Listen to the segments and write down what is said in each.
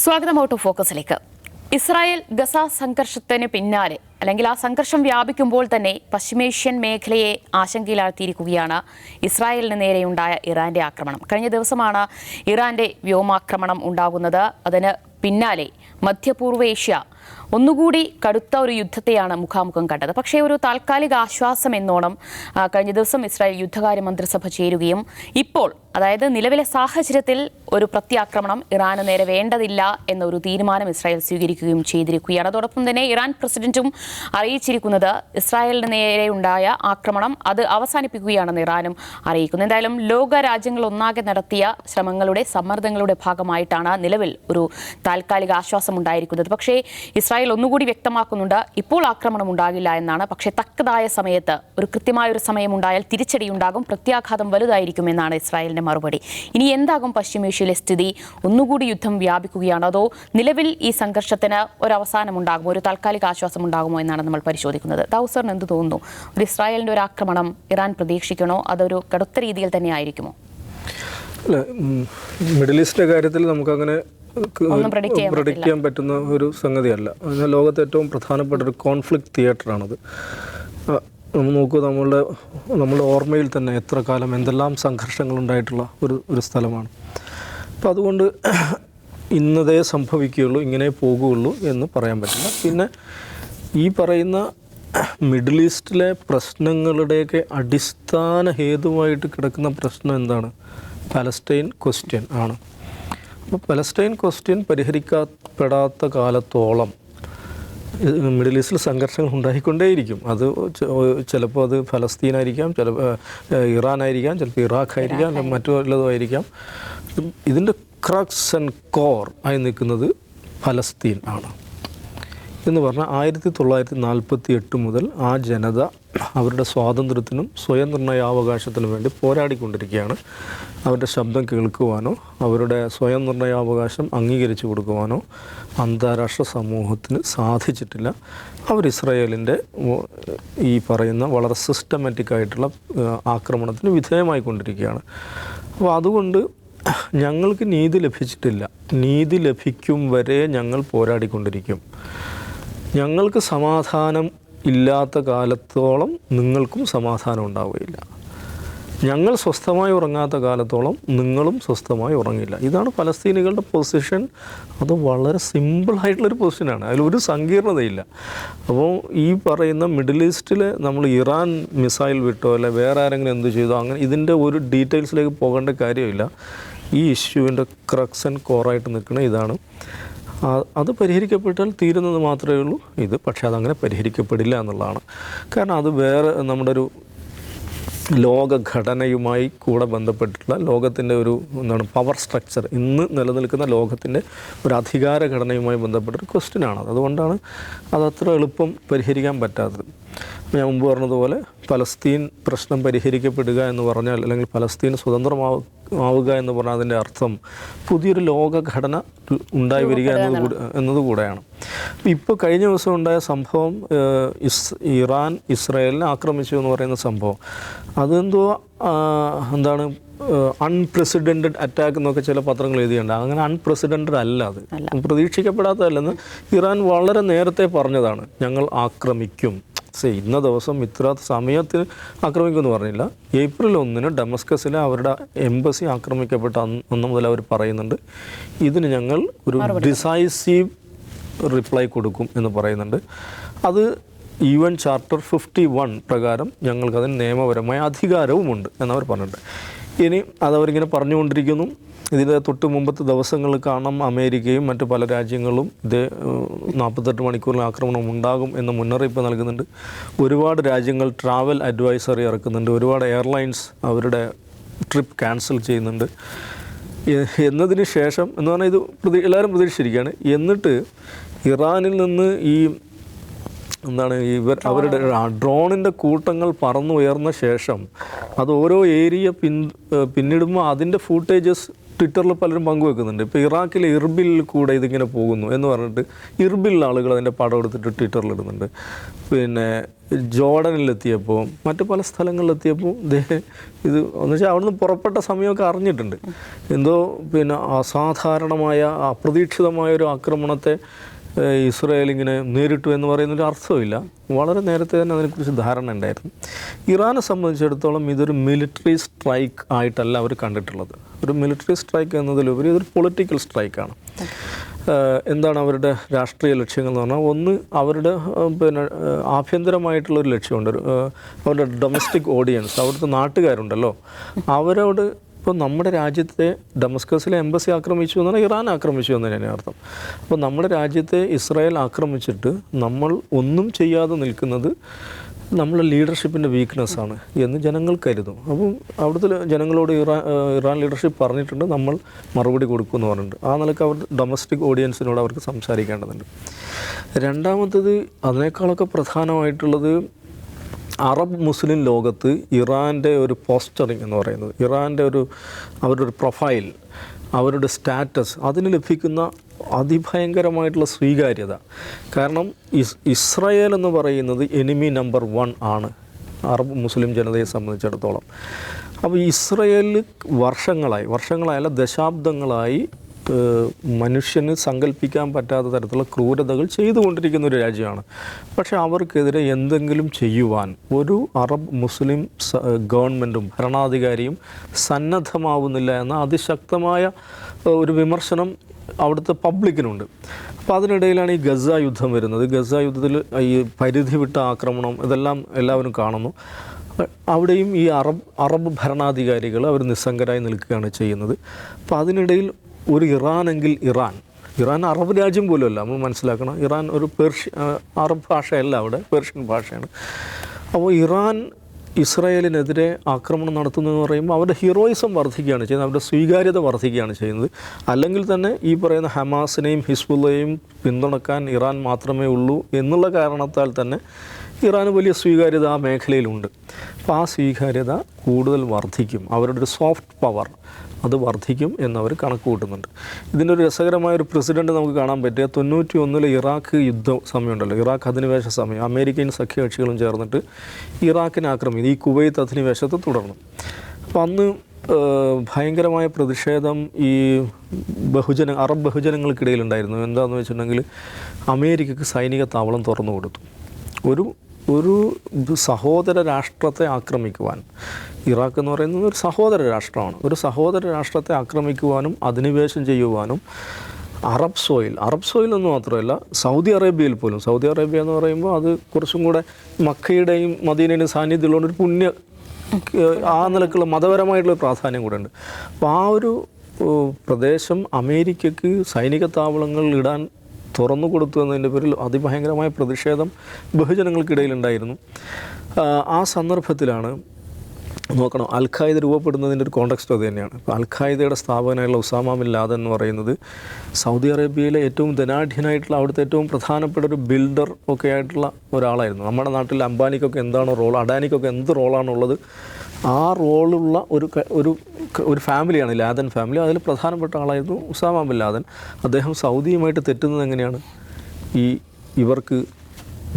സ്വാഗതം out of ഫോക്കസിലേക്ക്. Israel Gaza സംഘർഷത്തിന് പിന്നാലെ അല്ലെങ്കിൽ ആ സംഘർഷം വ്യാപിക്കുമ്പോൾ തന്നെ പശ്ചിമേഷ്യൻ മേഖലയെ ആശങ്കയിലാഴ്ത്തിയിരിക്കുകയാണ് ഇസ്രായേലിന് നേരെയുണ്ടായ ഇറാന്റെ ആക്രമണം. കഴിഞ്ഞ ദിവസമാണ് ഇറാന്റെ വ്യോമാക്രമണം ഉണ്ടാകുന്നത്. അതിന് പിന്നാലെ മധ്യപൂർവ്വേഷ്യ ഒന്നുകൂടി കടുത്ത ഒരു യുദ്ധത്തെയാണ് മുഖാമുഖം കണ്ടത്. പക്ഷേ ഒരു താൽക്കാലിക ആശ്വാസം എന്നോണം കഴിഞ്ഞ ദിവസം ഇസ്രായേൽ യുദ്ധകാര്യ മന്ത്രിസഭ ചേരുകയും ഇപ്പോൾ അതായത് നിലവിലെ സാഹചര്യത്തിൽ ഒരു പ്രത്യാക്രമണം ഇറാന് നേരെ വേണ്ടതില്ല എന്നൊരു തീരുമാനം ഇസ്രായേൽ സ്വീകരിക്കുകയും ചെയ്തിരിക്കുകയാണ്. അതോടൊപ്പം തന്നെ ഇറാൻ പ്രസിഡന്റും അറിയിച്ചിരിക്കുന്നത് ഇസ്രായേലിന് നേരെയുണ്ടായ ആക്രമണം അത് അവസാനിപ്പിക്കുകയാണെന്ന് ഇറാനും അറിയിക്കുന്നു. എന്തായാലും ലോക രാജ്യങ്ങൾ ഒന്നാകെ നടത്തിയ ശ്രമങ്ങളുടെ സമ്മർദ്ദങ്ങളുടെ ഭാഗമായിട്ടാണ് നിലവിൽ ഒരു താൽക്കാലിക ആശ്വാസം ഉണ്ടായിരിക്കുന്നത്. പക്ഷേ ഇസ്രായേൽ ഒന്നുകൂടി വ്യക്തമാക്കുന്നുണ്ട് ഇപ്പോൾ ആക്രമണം ഉണ്ടാകില്ല എന്നാണ്. പക്ഷേ തക്കതായ സമയത്ത് ഒരു കൃത്യമായൊരു സമയമുണ്ടായാൽ തിരിച്ചടിയുണ്ടാകും, പ്രത്യാഘാതം വലുതായിരിക്കും എന്നാണ് ഇസ്രായേലിന്റെ മറുപടി. ഇനി എന്താകും പശ്ചിമേഷ്യയിലെ സ്ഥിതി? ഒന്നുകൂടി യുദ്ധം വ്യാപിക്കുകയാണോ അതോ നിലവിൽ ഈ സംഘർഷത്തിന് ഒരു അവസാനം ഉണ്ടാകുമോ, ഒരു താൽക്കാലിക ആശ്വാസം ഉണ്ടാകുമോ എന്നാണ് നമ്മൾ പരിശോധിക്കുന്നത്. ദൗസറിന് എന്ത് തോന്നുന്നു? ഒരു ഇസ്രായേലിന്റെ ഒരു ആക്രമണം ഇറാൻ പ്രതീക്ഷിക്കണോ അതൊരു കടുത്ത രീതിയിൽ തന്നെ ആയിരിക്കുമോ? അല്ല, മിഡിൽ ഈസ്റ്റിന്റെ കാര്യത്തിൽ നമുക്കങ്ങനെ പ്രഡിക്റ്റ് ചെയ്യാൻ പറ്റുന്ന ഒരു സംഗതിയല്ല. അതിനാൽ ലോകത്തെ ഏറ്റവും പ്രധാനപ്പെട്ട ഒരു കോൺഫ്ലിക്റ്റ് തിയേറ്ററാണത്. നമ്മൾ നോക്കൂ, നമ്മളുടെ ഓർമ്മയിൽ തന്നെ എത്ര കാലം എന്തെല്ലാം സംഘർഷങ്ങൾ ഉണ്ടായിട്ടുള്ള ഒരു സ്ഥലമാണ്. അപ്പോൾ അതുകൊണ്ട് ഇന്നതേ സംഭവിക്കുകയുള്ളൂ, ഇങ്ങനെ പോകുകയുള്ളൂ എന്ന് പറയാൻ പറ്റില്ല. പിന്നെ ഈ പറയുന്ന മിഡിൽ ഈസ്റ്റിലെ പ്രശ്നങ്ങളുടെയൊക്കെ അടിസ്ഥാന ഹേതുവായിട്ട് കിടക്കുന്ന പ്രശ്നം എന്താണ്? പാലസ്റ്റൈൻ ക്വസ്റ്റ്യൻ ആണ്. അപ്പോൾ പലസ്റ്റൈൻ ക്വസ്റ്റ്യൻ പരിഹരിക്കപ്പെടാത്ത കാലത്തോളം മിഡിൽ ഈസ്റ്റിൽ സംഘർഷങ്ങൾ ഉണ്ടായിക്കൊണ്ടേയിരിക്കും. അത് ചിലപ്പോൾ അത് ഫലസ്തീനായിരിക്കാം, ചിലപ്പോൾ ഇറാനായിരിക്കാം, ചിലപ്പോൾ ഇറാഖായിരിക്കാം, മറ്റു വല്ലതുമായിരിക്കാം. ഇതിൻ്റെ ക്രക്സ് ആൻഡ് കോർ ആയി നിൽക്കുന്നത് ഫലസ്തീൻ ആണ് എന്ന് പറഞ്ഞാൽ 1948 മുതൽ ആ ജനത അവരുടെ സ്വാതന്ത്ര്യത്തിനും സ്വയം നിർണയാവകാശത്തിനും വേണ്ടി പോരാടിക്കൊണ്ടിരിക്കുകയാണ്. അവരുടെ ശബ്ദം കേൾക്കുവാനോ അവരുടെ സ്വയം നിർണയാവകാശം അംഗീകരിച്ചു കൊടുക്കുവാനോ അന്താരാഷ്ട്ര സമൂഹത്തിന് സാധിച്ചിട്ടില്ല. അവർ ഇസ്രായേലിൻ്റെ ഈ പറയുന്ന വളരെ സിസ്റ്റമാറ്റിക് ആയിട്ടുള്ള ആക്രമണത്തിന് വിധേയമായിക്കൊണ്ടിരിക്കുകയാണ്. അപ്പോൾ അതുകൊണ്ട് ഞങ്ങൾക്ക് നീതി ലഭിച്ചിട്ടില്ല. നീതി ലഭിക്കും വരെ ഞങ്ങൾ പോരാടിക്കൊണ്ടിരിക്കും. ഞങ്ങൾക്ക് സമാധാനം ഇല്ലാത്ത കാലത്തോളം നിങ്ങൾക്കും സമാധാനം ഉണ്ടാവുകയില്ല. ഞങ്ങൾ സ്വസ്ഥമായി ഉറങ്ങാത്ത കാലത്തോളം നിങ്ങളും സ്വസ്ഥമായി ഉറങ്ങില്ല. ഇതാണ് പലസ്തീനികളുടെ പൊസിഷൻ. അത് വളരെ സിമ്പിളായിട്ടുള്ളൊരു പൊസിഷനാണ്, അതിലൊരു സങ്കീർണതയില്ല. അപ്പോൾ ഈ പറയുന്ന മിഡിൽ ഈസ്റ്റിൽ നമ്മൾ ഇറാൻ മിസൈൽ വിട്ടോ അല്ലെ വേറെ ആരെങ്കിലും എന്ത് ചെയ്തോ അങ്ങനെ ഇതിൻ്റെ ഒരു ഡീറ്റെയിൽസിലേക്ക് പോകേണ്ട കാര്യമില്ല. ഈ ഇഷ്യൂവിൻ്റെ ക്രക്സ് ആൻഡ് കോറായിട്ട് നിൽക്കുന്ന ഇതാണ്. അത് പരിഹരിക്കപ്പെട്ടാൽ തീരുന്നത് മാത്രമേ ഉള്ളൂ ഇത്. പക്ഷേ അതങ്ങനെ പരിഹരിക്കപ്പെടില്ല എന്നുള്ളതാണ്. കാരണം അത് വേറെ നമ്മുടെ ഒരു ലോകഘടനയുമായി കൂടെ ബന്ധപ്പെട്ടിട്ടുള്ള ലോകത്തിൻ്റെ ഒരു പവർ സ്ട്രക്ചർ, ഇന്ന് നിലനിൽക്കുന്ന ലോകത്തിൻ്റെ ഒരു അധികാര ഘടനയുമായി ബന്ധപ്പെട്ടൊരു ക്വസ്റ്റ്യനാണ്. അതുകൊണ്ടാണ് അതത്ര എളുപ്പം പരിഹരിക്കാൻ പറ്റാത്തത്. ഞാൻ മുമ്പ് പറഞ്ഞതുപോലെ പലസ്തീൻ പ്രശ്നം പരിഹരിക്കപ്പെടുക എന്ന് പറഞ്ഞാൽ അല്ലെങ്കിൽ പലസ്തീൻ സ്വതന്ത്രമാവുക എന്ന് പറഞ്ഞാൽ അതിൻ്റെ അർത്ഥം പുതിയൊരു ലോകഘടന ഉണ്ടായി വരിക എന്നതുകൂടെയാണ്. ഇപ്പോൾ കഴിഞ്ഞ ദിവസം ഉണ്ടായ സംഭവം, ഇറാൻ ഇസ്രായേലിനെ ആക്രമിച്ചു എന്ന് പറയുന്ന സംഭവം, അതെന്തോ എന്താണ് അൺപ്രസിഡൻറ്റഡ് അറ്റാക്ക് എന്നൊക്കെ ചില പത്രങ്ങൾ എഴുതിയുണ്ട്. അങ്ങനെ അൺപ്രസിഡൻറ്റഡ് അല്ല, അത് പ്രതീക്ഷിക്കപ്പെടാത്തതല്ലെന്ന് ഇറാൻ വളരെ നേരത്തെ പറഞ്ഞതാണ്. ഞങ്ങൾ ആക്രമിക്കും, ഇന്ന ദിവസം ഇത്ര സമയത്തിന് ആക്രമിക്കുമെന്ന് പറഞ്ഞില്ല. ഏപ്രിൽ 1 ഡമസ്കസിലെ അവരുടെ എംബസി ആക്രമിക്കപ്പെട്ട അന്ന് മുതൽ അവർ പറയുന്നുണ്ട് ഇതിന് ഞങ്ങൾ ഒരു ഡിസൈസീവ് റിപ്ലൈ കൊടുക്കും എന്ന് പറയുന്നുണ്ട്. അത് UN ചാർട്ടർ 51 പ്രകാരം ഞങ്ങൾക്കതിന് നിയമപരമായ അധികാരവുമുണ്ട് എന്നവർ പറഞ്ഞിട്ടുണ്ട്. ഇനി അതവരിങ്ങനെ പറഞ്ഞുകൊണ്ടിരിക്കുന്നു. ഇതിൻ്റെ തൊട്ട് മുമ്പത്തെ ദിവസങ്ങളിൽ കാണാം അമേരിക്കയും മറ്റു പല രാജ്യങ്ങളും ഇത് 48 മണിക്കൂറിൽ ആക്രമണം ഉണ്ടാകും എന്ന മുന്നറിയിപ്പ് നൽകുന്നുണ്ട്. ഒരുപാട് രാജ്യങ്ങൾ ട്രാവൽ അഡ്വൈസറി ഇറക്കുന്നുണ്ട്. ഒരുപാട് എയർലൈൻസ് അവരുടെ ട്രിപ്പ് ക്യാൻസൽ ചെയ്യുന്നുണ്ട്. എന്നതിന് ശേഷം എന്ന് പറഞ്ഞാൽ ഇത് എല്ലാവരും പ്രതീക്ഷിച്ചിരിക്കുകയാണ്. എന്നിട്ട് ഇറാനിൽ നിന്ന് ഈ അവരുടെ ഡ്രോണിൻ്റെ കൂട്ടങ്ങൾ പറന്നുയർന്ന ശേഷം അത് ഓരോ ഏരിയ പിന്നിടുമ്പോൾ അതിൻ്റെ ഫൂട്ടേജസ് ട്വിറ്ററിൽ പലരും പങ്കുവെക്കുന്നുണ്ട്. ഇപ്പോൾ ഇറാഖിലെ ഇർബിലിൽ കൂടെ ഇതിങ്ങനെ പോകുന്നു എന്ന് പറഞ്ഞിട്ട് ഇർബിലിൽ ആളുകൾ അതിൻ്റെ പടം എടുത്തിട്ട് ട്വിറ്ററിലിടുന്നുണ്ട്. പിന്നെ ജോർഡനിലെത്തിയപ്പോൾ മറ്റ് പല സ്ഥലങ്ങളിലെത്തിയപ്പോൾ ഇത് എന്ന് വെച്ചാൽ അവിടുന്ന് പുറപ്പെട്ട സമയമൊക്കെ അറിഞ്ഞിട്ടുണ്ട്. എന്തോ പിന്നെ അസാധാരണമായ അപ്രതീക്ഷിതമായൊരു ആക്രമണത്തെ ഇസ്രായേൽ ഇങ്ങനെ നേരിട്ടു എന്ന് പറയുന്നൊരു അർത്ഥമില്ല. വളരെ നേരത്തെ തന്നെ അതിനെക്കുറിച്ച് ധാരണ ഉണ്ടായിരുന്നു. ഇറാനെ സംബന്ധിച്ചിടത്തോളം ഇതൊരു മിലിറ്ററി സ്ട്രൈക്ക് ആയിട്ടല്ല അവർ കണ്ടിട്ടുള്ളത്. ഒരു മിലിറ്ററി സ്ട്രൈക്ക് എന്നതിലുപരി ഇതൊരു പൊളിറ്റിക്കൽ സ്ട്രൈക്കാണ്. എന്താണ് അവരുടെ രാഷ്ട്രീയ ലക്ഷ്യങ്ങൾ എന്ന് പറഞ്ഞാൽ, ഒന്ന് അവരുടെ പിന്നെ ആഭ്യന്തരമായിട്ടുള്ളൊരു ലക്ഷ്യമുണ്ട്. അവരുടെ ഡൊമസ്റ്റിക് ഓഡിയൻസ്, അവിടുത്തെ നാട്ടുകാരുണ്ടല്ലോ, അവരോട് ഇപ്പോൾ നമ്മുടെ രാജ്യത്തെ ഡമസ്കസിലെ എംബസി ആക്രമിച്ചു എന്ന് പറഞ്ഞാൽ ഇറാൻ ആക്രമിച്ചു എന്ന് തന്നെയാണ് അർത്ഥം. അപ്പോൾ നമ്മുടെ രാജ്യത്തെ ഇസ്രായേൽ ആക്രമിച്ചിട്ട് നമ്മൾ ഒന്നും ചെയ്യാതെ നിൽക്കുന്നത് നമ്മളെ ലീഡർഷിപ്പിൻ്റെ വീക്ക്നെസ്സാണ് എന്ന് ജനങ്ങൾ കരുതും. അപ്പം അവിടുത്തെ ജനങ്ങളോട് ഇറാൻ ലീഡർഷിപ്പ് പറഞ്ഞിട്ടുണ്ട് നമ്മൾ മറുപടി കൊടുക്കുമെന്ന് പറഞ്ഞിട്ടുണ്ട്. ആ നിലയ്ക്ക് അവർ ഡൊമസ്റ്റിക് ഓഡിയൻസിനോട് അവർക്ക് സംസാരിക്കേണ്ടതുണ്ട്. രണ്ടാമത്തത് അതിനേക്കാളൊക്കെ പ്രധാനമായിട്ടുള്ളത് അറബ് മുസ്ലിം ലോകത്ത് ഇറാൻ്റെ ഒരു പോസ്റ്ററിങ് എന്ന് പറയുന്നത്, ഇറാൻ്റെ അവരുടെ ഒരു പ്രൊഫൈൽ, അവരുടെ സ്റ്റാറ്റസ്, അതിന് ലഭിക്കുന്ന അതിഭയങ്കരമായിട്ടുള്ള സ്വീകാര്യത. കാരണം ഇസ്രായേൽ എന്ന് പറയുന്നത് എനിമി നമ്പർ 1 ആണ് അറബ് മുസ്ലിം ജനതയെ സംബന്ധിച്ചിടത്തോളം. അപ്പോൾ ഇസ്രായേലിൽ വർഷങ്ങളായല്ല ദശാബ്ദങ്ങളായി മനുഷ്യന് സങ്കല്പിക്കാൻ പറ്റാത്ത തരത്തിലുള്ള ക്രൂരതകൾ ചെയ്തുകൊണ്ടിരിക്കുന്ന ഒരു രാജ്യമാണ്. പക്ഷേ അവർക്കെതിരെ എന്തെങ്കിലും ചെയ്യുവാൻ ഒരു അറബ് മുസ്ലിം ഗവൺമെൻറ്റും ഭരണാധികാരിയും സന്നദ്ധമാവുന്നില്ല എന്ന അതിശക്തമായ ഒരു വിമർശനം അവിടുത്തെ പബ്ലിക്കിനുണ്ട്. അപ്പോൾ അതിനിടയിലാണ് ഈ ഗസ യുദ്ധം വരുന്നത്. ഗസ യുദ്ധത്തിൽ ഈ പരിധി വിട്ട ആക്രമണം ഇതെല്ലാം എല്ലാവരും കാണുന്നു. അവിടെയും ഈ അറബ് ഭരണാധികാരികൾ അവർ നിസ്സംഗരായി നിൽക്കുകയാണ് ചെയ്യുന്നത്. അപ്പോൾ അതിനിടയിൽ ഒരു ഇറാനെങ്കിൽ ഇറാൻ അറബ് രാജ്യം പോലുമല്ല, നമ്മൾ മനസ്സിലാക്കണം. ഇറാൻ ഒരു അറബ് ഭാഷയല്ല, അവിടെ പേർഷ്യൻ ഭാഷയാണ്. അപ്പോൾ ഇറാൻ ഇസ്രായേലിനെതിരെ ആക്രമണം നടത്തുന്നതെന്ന് പറയുമ്പോൾ അവരുടെ ഹീറോയിസം വർദ്ധിക്കുകയാണ് ചെയ്യുന്നത്, അവരുടെ സ്വീകാര്യത വർദ്ധിക്കുകയാണ് ചെയ്യുന്നത്. അല്ലെങ്കിൽ തന്നെ ഈ പറയുന്ന ഹമാസിനെയും ഹിസ്ബുള്ളയെയും പിന്തുണക്കാൻ ഇറാൻ മാത്രമേ ഉള്ളൂ എന്നുള്ള കാരണത്താൽ തന്നെ ഇറാന് വലിയ സ്വീകാര്യത ആ മേഖലയിലുണ്ട്. അപ്പോൾ ആ സ്വീകാര്യത കൂടുതൽ വർദ്ധിക്കും, അവരുടെ ഒരു സോഫ്റ്റ് പവർ അത് വർദ്ധിക്കും എന്നവർ കണക്ക് കൂട്ടുന്നുണ്ട്. ഇതിൻ്റെ ഒരു രസകരമായൊരു പ്രസിഡൻറ്റ് നമുക്ക് കാണാൻ പറ്റുക 91 ഇറാഖ് യുദ്ധ സമയമുണ്ടല്ലോ, ഇറാഖ് അധിനിവേശ സമയം, അമേരിക്കൻ സഖ്യകക്ഷികളും ചേർന്നിട്ട് ഇറാഖിനെ ആക്രമിക്കും. ഈ കുവൈത്ത് അധിനിവേശത്തെ തുടർന്നു. അപ്പോൾ അന്ന് ഭയങ്കരമായ പ്രതിഷേധം ഈ അറബ് ബഹുജനങ്ങൾക്കിടയിലുണ്ടായിരുന്നു. എന്താണെന്ന് വെച്ചിട്ടുണ്ടെങ്കിൽ അമേരിക്കക്ക് സൈനിക താവളം തുറന്നു കൊടുത്തു. ഒരു സഹോദര രാഷ്ട്രത്തെ ആക്രമിക്കുവാൻ, ഇറാഖ് എന്ന് പറയുന്നത് ഒരു സഹോദര രാഷ്ട്രമാണ്, ഒരു സഹോദര രാഷ്ട്രത്തെ ആക്രമിക്കുവാനും അധിനിവേശം ചെയ്യുവാനും അറബ് സോയിൽ എന്ന് മാത്രമല്ല സൗദി അറേബ്യയിൽ പോലും, സൗദി അറേബ്യ എന്ന് പറയുമ്പോൾ അത് കുറച്ചും കൂടെ മക്കയുടെയും മദീനയുടെയും സാന്നിധ്യമുള്ളൊരു പുണ്യ ആ നിലക്കുള്ള മതപരമായിട്ടുള്ള പ്രാധാന്യം കൂടെ ഉണ്ട്. അപ്പോൾ ആ ഒരു പ്രദേശം അമേരിക്കക്ക് സൈനിക താവളങ്ങൾ ഇടാൻ തുറന്നു കൊടുത്തു എന്നതിൻ്റെ പേരിൽ അതിഭയങ്കരമായ പ്രതിഷേധം ബഹുജനങ്ങൾക്കിടയിലുണ്ടായിരുന്നു. ആ സന്ദർഭത്തിലാണ് നോക്കണം, അൽ ഖായ്ദ രൂപപ്പെടുന്നതിൻ്റെ ഒരു കോണ്ടെക്സ്റ്റ് അത് തന്നെയാണ്. ഇപ്പോൾ അൽ ഖായ്ദയുടെ സ്ഥാപകനായുള്ള ഉസാമ ബിൻ ലാദൻ എന്ന് പറയുന്നത് സൗദി അറേബ്യയിലെ ഏറ്റവും ധനാഢ്യനായിട്ടുള്ള അവിടുത്തെ ഏറ്റവും പ്രധാനപ്പെട്ട ഒരു ബിൽഡർ ഒക്കെ ആയിട്ടുള്ള ഒരാളായിരുന്നു. നമ്മുടെ നാട്ടിൽ അംബാനിക്കൊക്കെ എന്താണോ റോൾ, അഡാനിക്കൊക്കെ എന്ത് റോളാണുള്ളത് ആ റോളുള്ള ഒരു ഫാമിലിയാണ് ലാദൻ ഫാമിലി. അതിൽ പ്രധാനപ്പെട്ട ആളായിരുന്നു ഉസാമ ബിൻ ലാദൻ. അദ്ദേഹം സൗദിയുമായിട്ട് തെറ്റുന്നത് എങ്ങനെയാണ്? ഇവർക്ക്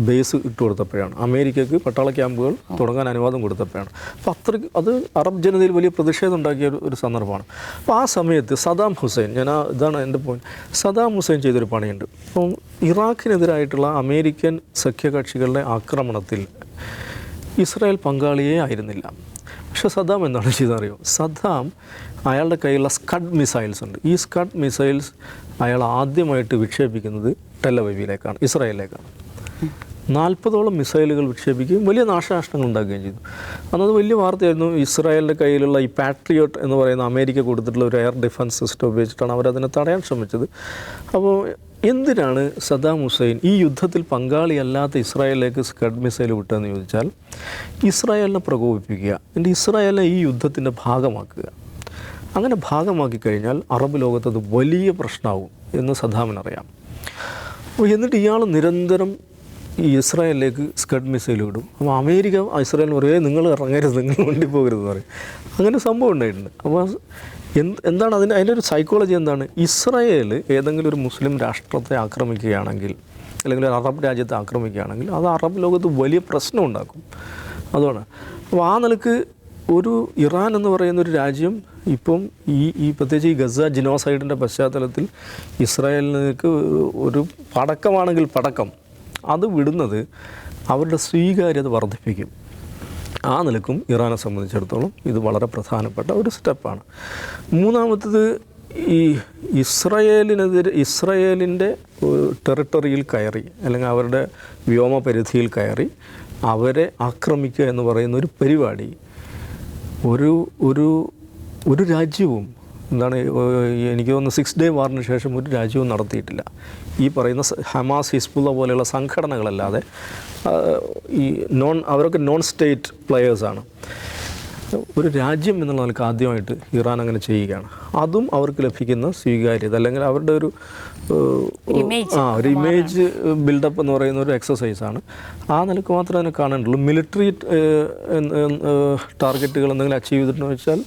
ബേസ് ഇട്ട് കൊടുത്തപ്പോഴാണ്, അമേരിക്കക്ക് പട്ടാള ക്യാമ്പുകൾ തുടങ്ങാൻ അനുവാദം കൊടുത്തപ്പോഴാണ്. അപ്പോൾ അത്രയ്ക്ക് അത് അറബ് ജനതയിൽ വലിയ പ്രതിഷേധം ഉണ്ടാക്കിയ ഒരു സന്ദർഭമാണ്. അപ്പോൾ ആ സമയത്ത് സദാം ഹുസൈൻ, ഇതാണ് എൻ്റെ പോയിന്റ്, സദാം ഹുസൈൻ ചെയ്തൊരു പണിയുണ്ട്. അപ്പം ഇറാഖിനെതിരായിട്ടുള്ള അമേരിക്കൻ സഖ്യകക്ഷികളുടെ ആക്രമണത്തിൽ ഇസ്രായേൽ പങ്കാളിയേ ആയിരുന്നില്ല. പക്ഷേ സദ്ദാം എന്താണ് ചെയ്തറിയോ? സദ്ദാം അയാളുടെ കയ്യിലുള്ള സ്കഡ് മിസൈൽസ് ഉണ്ട്. ഈ സ്കഡ് മിസൈൽസ് അയാൾ ആദ്യമായിട്ട് വിക്ഷേപിക്കുന്നത് ടെലവീവിലേക്കാണ്, ഇസ്രായേലിലേക്കാണ്. 40ഓളം മിസൈലുകൾ വിക്ഷേപിക്കുകയും വലിയ നാശനഷ്ടങ്ങൾ ഉണ്ടാക്കുകയും ചെയ്തു. അന്നത് വലിയ വാർത്തയായിരുന്നു. ഇസ്രായേലിൻ്റെ കയ്യിലുള്ള ഈ പാട്രിയോട്ട് എന്ന് പറയുന്ന അമേരിക്ക കൊടുത്തിട്ടുള്ള ഒരു എയർ ഡിഫൻസ് സിസ്റ്റം ഉപയോഗിച്ചിട്ടാണ് അവരതിനെ തടയാൻ ശ്രമിച്ചത്. അപ്പോൾ എന്തിനാണ് സദ്ദാം ഹുസൈൻ ഈ യുദ്ധത്തിൽ പങ്കാളിയല്ലാത്ത ഇസ്രായേലിലേക്ക് സ്കഡ് മിസൈൽ വിട്ടതെന്ന് ചോദിച്ചാൽ, ഇസ്രായേലിനെ പ്രകോപിപ്പിക്കുക, എന്നിട്ട് ഇസ്രായേലിനെ ഈ യുദ്ധത്തിൻ്റെ ഭാഗമാക്കുക. അങ്ങനെ ഭാഗമാക്കി കഴിഞ്ഞാൽ അറബ് ലോകത്തത് വലിയ പ്രശ്നമാവും എന്ന് സദ്ദാമിനറിയാം. എന്നിട്ട് ഇയാൾ നിരന്തരം ഈ ഇസ്രായേലിലേക്ക് സ്കഡ് മിസൈൽ വിടും. അപ്പോൾ അമേരിക്ക ഇസ്രായേലിന് പറയും, നിങ്ങൾ ഇറങ്ങരുത്, നിങ്ങൾ വണ്ടി പോകരുതെന്ന് പറയും. അങ്ങനെ സംഭവം ഉണ്ടായിട്ടുണ്ട്. അപ്പോൾ എന്താണ് അതിൻ്റെ ഒരു സൈക്കോളജി എന്താണ്? ഇസ്രായേൽ ഏതെങ്കിലും ഒരു മുസ്ലിം രാഷ്ട്രത്തെ ആക്രമിക്കുകയാണെങ്കിൽ, അല്ലെങ്കിൽ ഒരു അറബ് രാജ്യത്തെ ആക്രമിക്കുകയാണെങ്കിൽ അത് അറബ് ലോകത്ത് വലിയ പ്രശ്നം ഉണ്ടാക്കും. അതുകൊണ്ട് അപ്പോൾ ആ നിലക്ക് ഒരു ഇറാൻ എന്ന് പറയുന്ന ഒരു രാജ്യം ഇപ്പം ഈ പ്രത്യേകിച്ച് ഈ ഗസ ജിനോസൈഡിൻ്റെ പശ്ചാത്തലത്തിൽ ഇസ്രായേലിലേക്ക് ഒരു പടക്കമാണെങ്കിൽ പടക്കം അത് വിടുന്നത് അവരുടെ സ്വീകാര്യത വർദ്ധിപ്പിക്കും. ആ നിലക്കും ഇറാനെ സംബന്ധിച്ചിടത്തോളം ഇത് വളരെ പ്രധാനപ്പെട്ട ഒരു സ്റ്റെപ്പാണ്. മൂന്നാമത്തേത് ഈ ഇസ്രായേലിൻ്റെ ടെറിട്ടറിയിൽ കയറി, അല്ലെങ്കിൽ അവരുടെ വ്യോമപരിധിയിൽ കയറി അവരെ ആക്രമിക്കുക എന്ന് പറയുന്ന ഒരു പരിപാടി ഒരു രാജ്യവും എന്താണ് എനിക്ക് തോന്നുന്നു 6 ഡേ വാറിന് ശേഷം ഒരു രാജ്യവും നടത്തിയിട്ടില്ല. ഈ പറയുന്ന ഹമാസ്, ഹിസ്ബുള്ള പോലെയുള്ള സംഘടനകളല്ലാതെ അവരൊക്കെ നോൺ സ്റ്റേറ്റ് പ്ലെയേഴ്സാണ്. ഒരു രാജ്യം എന്നുള്ള നിലക്ക് ആദ്യമായിട്ട് ഇറാൻ അങ്ങനെ ചെയ്യുകയാണ്. അതും അവർക്ക് ലഭിക്കുന്ന സ്വീകാര്യത, അല്ലെങ്കിൽ അവരുടെ ഒരു ഇമേജ് ബിൽഡപ്പ് എന്ന് പറയുന്ന ഒരു എക്സസൈസാണ്. ആ നിലക്ക് മാത്രമേ അതിനെ കാണേണ്ടുള്ളൂ. മിലിറ്ററി ടാർഗറ്റുകൾ എന്തെങ്കിലും അച്ചീവ് ചെയ്തിട്ടെന്ന് വെച്ചാൽ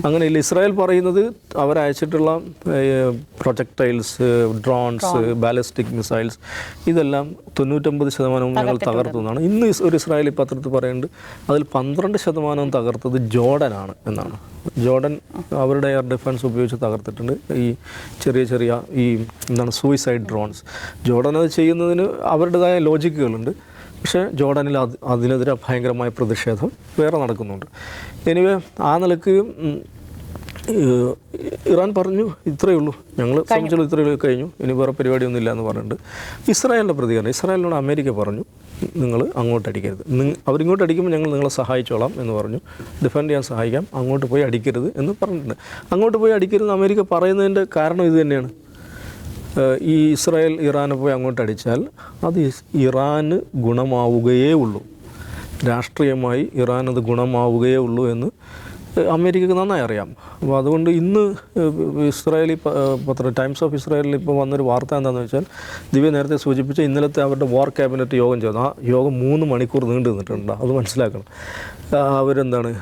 അങ്ങനെയില്ല. ഇസ്രായേൽ പറയുന്നത് അവരയച്ചിട്ടുള്ള പ്രൊജക്ടൈൽസ്, ഡ്രോൺസ്, ബാലിസ്റ്റിക് മിസൈൽസ് ഇതെല്ലാം 99% ഞങ്ങൾ തകർത്തു എന്നാണ്. ഇന്ന് ഒരു ഇസ്രായേലി പത്രത്തിൽ പറയുന്നുണ്ട് അതിൽ 12% തകർത്തത് ജോർഡനാണ് എന്നാണ്. ജോർഡൻ അവരുടെ എയർ ഡിഫൻസ് ഉപയോഗിച്ച് തകർത്തിട്ടുണ്ട് ഈ ചെറിയ ഈ എന്താണ് സൂയിസൈഡ് ഡ്രോൺസ്. ജോർഡൻ അത് ചെയ്യുന്നതിന് അവരുടേതായ ലോജിക്കുകളുണ്ട്. പക്ഷേ ജോർഡനിൽ അതിനെതിരെ ഭയങ്കരമായ പ്രതിഷേധം വേറെ നടക്കുന്നുണ്ട്. എനിവേ ആ നിലക്ക് ഇറാൻ പറഞ്ഞു ഇത്രയേ ഉള്ളൂ, ഞങ്ങൾ സംബന്ധിച്ചുള്ള ഇത്രയേ കഴിഞ്ഞു, ഇനി വേറെ പരിപാടിയൊന്നും ഇല്ല എന്ന് പറഞ്ഞിട്ടുണ്ട്. ഇസ്രായേലിൻ്റെ പ്രതികരണം, ഇസ്രായേലിനോട് അമേരിക്ക പറഞ്ഞു നിങ്ങൾ അങ്ങോട്ട് അടിക്കരുത്, അവരിങ്ങോട്ട് അടിക്കുമ്പോൾ ഞങ്ങൾ നിങ്ങളെ സഹായിച്ചോളാം എന്ന് പറഞ്ഞു, ഡിഫെൻഡ് ചെയ്യാൻ സഹായിക്കാം, അങ്ങോട്ട് പോയി അടിക്കരുത് എന്ന് പറഞ്ഞിട്ടുണ്ട്. അങ്ങോട്ട് പോയി അടിക്കരുത് അമേരിക്ക പറയുന്നതിൻ്റെ കാരണം ഇത് തന്നെയാണ്. ഈ ഇസ്രായേൽ ഇറാനെ പോയി അങ്ങോട്ട് അടിച്ചാൽ അത് ഇറാന് ഗുണമാവുകയേ ഉള്ളൂ, രാഷ്ട്രീയമായി ഇറാൻ അത് ഗുണമാവുകയേ ഉള്ളൂ എന്ന് അമേരിക്കക്ക് നന്നായി അറിയാം. അപ്പോൾ അതുകൊണ്ട് ഇന്ന് ഇസ്രായേലി പത്രം ടൈംസ് ഓഫ് ഇസ്രായേലിൽ ഇപ്പോൾ വന്നൊരു വാർത്ത എന്താണെന്ന് വെച്ചാൽ, ദിവ്യ നേരത്തെ സൂചിപ്പിച്ച ഇന്നലത്തെ അവരുടെ വാർ ക്യാബിനറ്റ് യോഗം ചേർന്നു. ആ യോഗം 3 മണിക്കൂർ നീണ്ടു നിന്നിട്ടുണ്ട്. അത് മനസ്സിലാക്കണം. അവരെന്താണ്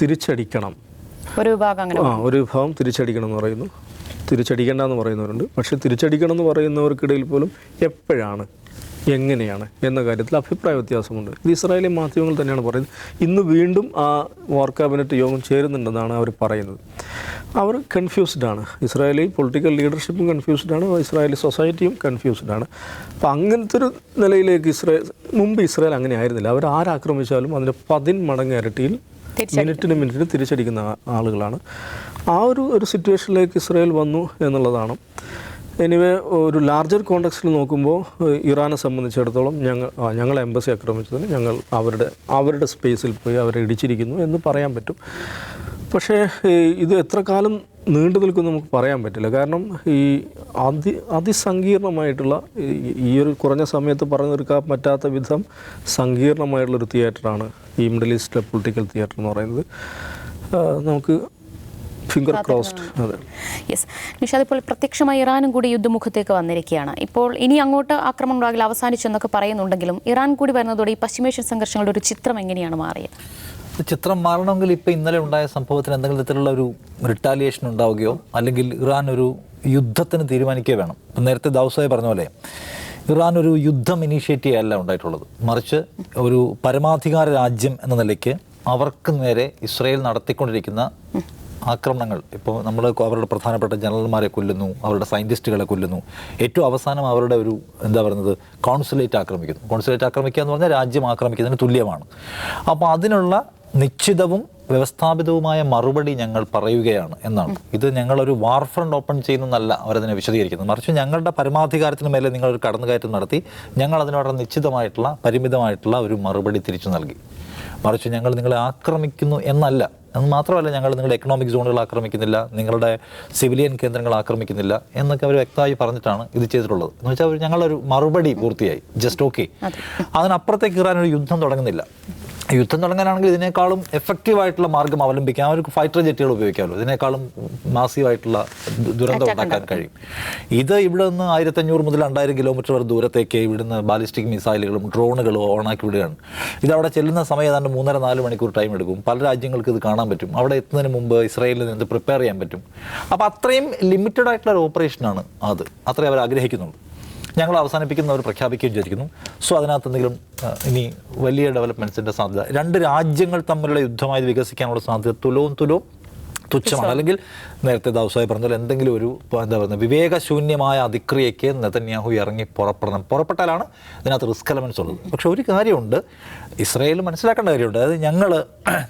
തിരിച്ചടിക്കണം, ഒരു വിഭാഗം തിരിച്ചടിക്കണം എന്ന് പറയുന്നു, തിരിച്ചടിക്കേണ്ട എന്ന് പറയുന്നവരുണ്ട്. പക്ഷേ തിരിച്ചടിക്കണം എന്ന് പറയുന്നവർക്കിടയിൽ പോലും എപ്പോഴാണ്, എങ്ങനെയാണ് എന്ന കാര്യത്തിൽ അഭിപ്രായ വ്യത്യാസമുണ്ട്. ഇത് ഇസ്രായേലി മാധ്യമങ്ങൾ തന്നെയാണ് പറയുന്നത്. ഇന്ന് വീണ്ടും ആ വാർ ക്യാബിനറ്റ് യോഗം ചേരുന്നുണ്ടെന്നാണ് അവർ പറയുന്നത്. അവർ കൺഫ്യൂസ്ഡാണ്. ഇസ്രായേലി പൊളിറ്റിക്കൽ ലീഡർഷിപ്പും കൺഫ്യൂസ്ഡാണ്, ഇസ്രായേലി സൊസൈറ്റിയും കൺഫ്യൂസ്ഡാണ്. അപ്പോൾ അങ്ങനത്തെ ഒരു നിലയിലേക്ക് മുമ്പ് ഇസ്രായേൽ അങ്ങനെ ആയിരുന്നില്ല. അവർ ആരാക്രമിച്ചാലും അതിൻ്റെ 10 മടങ്ങ് ഇരട്ടിയിൽ മിനിറ്റിന് തിരിച്ചടിക്കുന്ന ആളുകളാണ്. ആ ഒരു സിറ്റുവേഷനിലേക്ക് ഇസ്രായേൽ വന്നു എന്നുള്ളതാണ്. എനിവേ ഒരു ലാർജർ കോണ്ടെക്സ്റ്റിൽ നോക്കുമ്പോൾ ഇറാനെ സംബന്ധിച്ചിടത്തോളം ഞങ്ങൾ എംബസി ആക്രമിച്ചതിന് ഞങ്ങൾ അവരുടെ സ്പേസിൽ പോയി അവരെ ഇടിച്ചിരിക്കുന്നു എന്ന് പറയാൻ പറ്റും. പക്ഷേ ഇത് എത്ര കാലം നീണ്ടു നിൽക്കും നമുക്ക് പറയാൻ പറ്റില്ല. കാരണം ഈ അതിസങ്കീർണമായിട്ടുള്ള ഈ ഒരു കുറഞ്ഞ സമയത്ത് പറഞ്ഞു തീർക്കാൻ പറ്റാത്ത വിധം സങ്കീർണമായിട്ടുള്ളൊരു തിയേറ്ററാണ് ഈ മിഡിൽ ഈസ്റ്റ് പൊളിറ്റിക്കൽ തിയേറ്റർ എന്ന് പറയുന്നത്. നമുക്ക് ഫിംഗർ ക്രോസ്ഡ്. അതെ, യെസ് നിഷാദ്, ഇപ്പോൾ പ്രത്യക്ഷമായി ഇറാനും കൂടി യുദ്ധമുഖത്തേക്ക് വന്നിരിക്കുകയാണ്. ഇപ്പോൾ ഇനി അങ്ങോട്ട് ആക്രമണം ഉണ്ടാകില്ല, അവസാനിച്ചെന്നൊക്കെ പറയുന്നുണ്ടെങ്കിലും ഇറാൻ കൂടി വരുന്നതോടെ ഈ പശ്ചിമേഷ്യൻ സംഘർഷങ്ങളുടെ ഒരു ചിത്രം എങ്ങനെയാണ് മാറിയത്? ചിത്രം മാറണമെങ്കിൽ ഇപ്പോൾ ഇന്നലെ ഉണ്ടായ സംഭവത്തിന് എന്തെങ്കിലും തരത്തിലുള്ള ഒരു റിട്ടാലിയേഷൻ ഉണ്ടാവുകയോ അല്ലെങ്കിൽ ഇറാൻ ഒരു യുദ്ധത്തിന് തീരുമാനിക്കുകയോ വേണം. നേരത്തെ ദാവൂദ് പറഞ്ഞ പോലെ ഇറാൻ ഒരു യുദ്ധം ഇനീഷ്യേറ്റ് ചെയ്യല്ല ഉണ്ടായിട്ടുള്ളത്, മറിച്ച് ഒരു പരമാധികാര രാജ്യം എന്ന നിലയ്ക്ക് അവർക്ക് നേരെ ഇസ്രായേൽ നടത്തിക്കൊണ്ടിരിക്കുന്ന ആക്രമണങ്ങൾ, ഇപ്പോൾ നമ്മൾ അവരുടെ പ്രധാനപ്പെട്ട ജനറൽമാരെ കൊല്ലുന്നു, അവരുടെ സയൻറ്റിസ്റ്റുകളെ കൊല്ലുന്നു, ഏറ്റവും അവസാനം അവരുടെ ഒരു കോൺസുലേറ്റ് ആക്രമിക്കുന്നു. കോൺസുലേറ്റ് ആക്രമിക്കുക എന്ന് പറഞ്ഞാൽ രാജ്യം ആക്രമിക്കുന്നതിന് തുല്യമാണ്. അപ്പോൾ അതിനുള്ള നിശ്ചിതവും വ്യവസ്ഥാപിതവുമായ മറുപടി ഞങ്ങൾ പറയുകയാണ് എന്നാണ്. ഇത് ഞങ്ങളൊരു വാർ ഫ്രണ്ട് ഓപ്പൺ ചെയ്യുന്നതല്ല അവരതിനെ വിശദീകരിക്കുന്നത്, മറിച്ച് ഞങ്ങളുടെ പരമാധികാരത്തിന് മേലെ നിങ്ങളൊരു കടന്നുകയറ്റം നടത്തി ഞങ്ങൾ അതിനോട് നിശ്ചിതമായിട്ടുള്ള പരിമിതമായിട്ടുള്ള ഒരു മറുപടി തിരിച്ചു നൽകി. മറിച്ച് ഞങ്ങൾ നിങ്ങളെ ആക്രമിക്കുന്നു എന്നല്ല, എന്ന് മാത്രമല്ല ഞങ്ങൾ നിങ്ങളുടെ എക്കണോമിക് സോണുകൾ ആക്രമിക്കുന്നില്ല, നിങ്ങളുടെ സിവിലിയൻ കേന്ദ്രങ്ങൾ ആക്രമിക്കുന്നില്ല എന്നൊക്കെ അവർ വ്യക്തമായി പറഞ്ഞിട്ടാണ് ഇത് ചെയ്തിട്ടുള്ളത്. എന്ന് വെച്ചാൽ ഞങ്ങളൊരു മറുപടി പൂർത്തിയായി, ജസ്റ്റ് ഓക്കെ. അതിനപ്പുറത്തേക്ക് ഇറാൻ ഒരു യുദ്ധം തുടങ്ങുന്നില്ല. യുദ്ധം തുടങ്ങാനാണെങ്കിൽ ഇതിനേക്കാളും എഫക്റ്റീവായിട്ടുള്ള മാർഗ്ഗം അവലംബിക്കാം. അവർക്ക് ഫൈറ്റർ ജെറ്റുകൾ ഉപയോഗിക്കാമല്ലോ. ഇതിനേക്കാളും മാസീവായിട്ടുള്ള ദുരന്തം ഉണ്ടാക്കാൻ കഴിയും. ഇത് ഇവിടെ നിന്ന് 1500 മുതൽ 2000 കിലോമീറ്റർ വരെ ദൂരത്തേക്ക് ഇവിടുന്ന് ബാലിസ്റ്റിക് മിസൈലുകളും ഡ്രോണുകളും ഓണാക്കി വിടുകയാണ്. ഇതവിടെ ചെല്ലുന്ന സമയം ഏതാണ്ട് 3.5-4 മണിക്കൂർ ടൈം എടുക്കും. പല രാജ്യങ്ങൾക്ക് ഇത് കാണാൻ പറ്റും. അവിടെ എത്തുന്നതിന് മുമ്പ് ഇസ്രായേലിൽ നിന്ന് പ്രിപ്പയർ ചെയ്യാൻ പറ്റും. അപ്പോൾ അത്രയും ലിമിറ്റഡ് ആയിട്ടുള്ള ഒരു ഓപ്പറേഷനാണ് അത്. അത്രയും അവർ ആഗ്രഹിക്കുന്നുണ്ട്. ഞങ്ങൾ അവസാനിപ്പിക്കുന്നവർ പ്രഖ്യാപിക്കുകയും ചെയ്തിരിക്കുന്നു. സോ അതിനകത്ത് എന്തെങ്കിലും ഇനി വലിയ ഡെവലപ്മെൻറ്റ്സിൻ്റെ സാധ്യത, 2 രാജ്യങ്ങൾ തമ്മിലുള്ള യുദ്ധമായി വികസിക്കാനുള്ള സാധ്യത തുലവും തുച്ഛമാണ്. അല്ലെങ്കിൽ നേരത്തെ ദൗസായി പറഞ്ഞാൽ എന്തെങ്കിലും ഒരു എന്താ പറയുക വിവേകശൂന്യമായ അതിക്രിയയ്ക്ക് നെതന്യാഹു ഇറങ്ങി പുറപ്പെട്ടാലാണ് ഇതിനകത്ത് റിസ്ക് എലമെൻറ്റ്സ് ഉള്ളത്. പക്ഷെ ഒരു കാര്യമുണ്ട്, ഇസ്രായേൽ മനസ്സിലാക്കേണ്ട കാര്യമുണ്ട്. അതായത്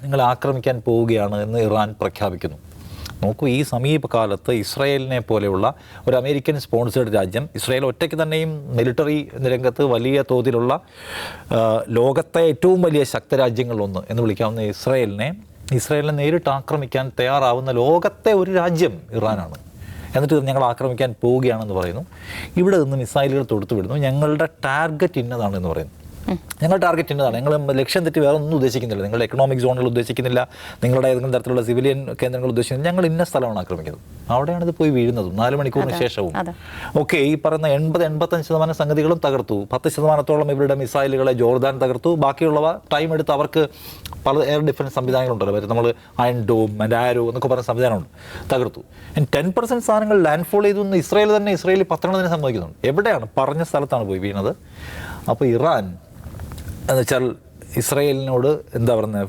നിങ്ങളെ ആക്രമിക്കാൻ പോവുകയാണ് എന്ന് ഇറാൻ പ്രഖ്യാപിക്കുന്നു. നോക്കൂ, ഈ സമീപകാലത്ത് ഇസ്രായേലിനെ പോലെയുള്ള ഒരു അമേരിക്കൻ സ്പോൺസേഡ് രാജ്യം, ഇസ്രായേൽ ഒറ്റയ്ക്ക് തന്നെയും മിലിറ്ററി രംഗത്ത് വലിയ തോതിലുള്ള ലോകത്തെ ഏറ്റവും വലിയ ശക്തരാജ്യങ്ങളിലൊന്ന് എന്ന് വിളിക്കാവുന്ന ഇസ്രായേലിനെ നേരിട്ട് ആക്രമിക്കാൻ തയ്യാറാവുന്ന ലോകത്തെ ഒരു രാജ്യം ഇറാനാണ്. എന്നിട്ട് ഞങ്ങൾ ആക്രമിക്കാൻ പോവുകയാണെന്ന് പറയുന്നു. ഇവിടെ നിന്ന് മിസൈലുകൾ തൊടുത്തു വിടുന്നു. ഞങ്ങളുടെ ടാർഗറ്റ് ഇന്നതാണ് എന്ന് പറയുന്നു. ഞങ്ങൾ ടാർഗറ്റ് ഇന്നതാണ്, ഞങ്ങൾ ലക്ഷ്യം തെറ്റി വേറെ ഒന്നും ഉദ്ദേശിക്കുന്നില്ല. നിങ്ങളുടെ എക്കണോമിക് സോണുകൾ ഉദ്ദേശിക്കുന്നില്ല, നിങ്ങളുടെ ഏതെങ്കിലും തരത്തിലുള്ള സിവിലിയൻ കേന്ദ്രങ്ങൾ ഉദ്ദേശിക്കുന്നില്ല. ഞങ്ങൾ ഇന്ന സ്ഥലമാണ് ആക്രമിക്കുന്നത്. അവിടെയാണ് ഇത് പോയി വീഴുന്നതും 4 മണിക്കൂറിന് ശേഷവും. ഓക്കെ, ഈ പറയുന്ന 80-85% സംഗതികളും തകർത്തു. 10% ഇവരുടെ മിസൈലുകളെ ജോർദാൻ തകർത്തു. ബാക്കിയുള്ളവ ടൈം എടുത്ത് അവർക്ക് പല എയർ ഡിഫൻസ് സംവിധാനങ്ങളുണ്ടല്ലോ, നമ്മൾ അയൺ ഡോം ആരോ എന്നൊക്കെ പറയുന്ന സംവിധാനമുണ്ട്, തകർത്തു. 10% സാധനങ്ങൾ ലാൻഡ് ഫോൾ ചെയ്തു എന്ന് ഇസ്രായേൽ 10 സമ്മതിക്കുന്നുണ്ട്. എവിടെയാണ്? പറഞ്ഞ സ്ഥലത്താണ് പോയി വീണത്. അപ്പോൾ ഇറാൻ എന്നുവെച്ചാൽ ഇസ്രായേലിനോട് എന്താ പറയുന്നത്,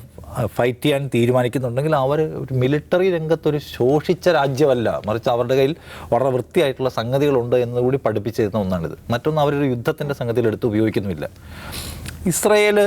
ഫൈറ്റ് ചെയ്യാൻ തീരുമാനിക്കുന്നുണ്ടെങ്കിൽ അവർ ഒരു മിലിറ്ററി രംഗത്തൊരു ശോഷിച്ച രാജ്യമല്ല, മറിച്ച് അവരുടെ കയ്യിൽ വളരെ വൃത്തിയായിട്ടുള്ള സംഗതികളുണ്ട് എന്നുകൂടി പഠിപ്പിച്ചിരുന്ന ഒന്നാണിത്. മറ്റൊന്ന്, അവരൊരു യുദ്ധത്തിൻ്റെ സംഗതിയിൽ എടുത്ത് ഉപയോഗിക്കുന്നുമില്ല. ഇസ്രായേൽ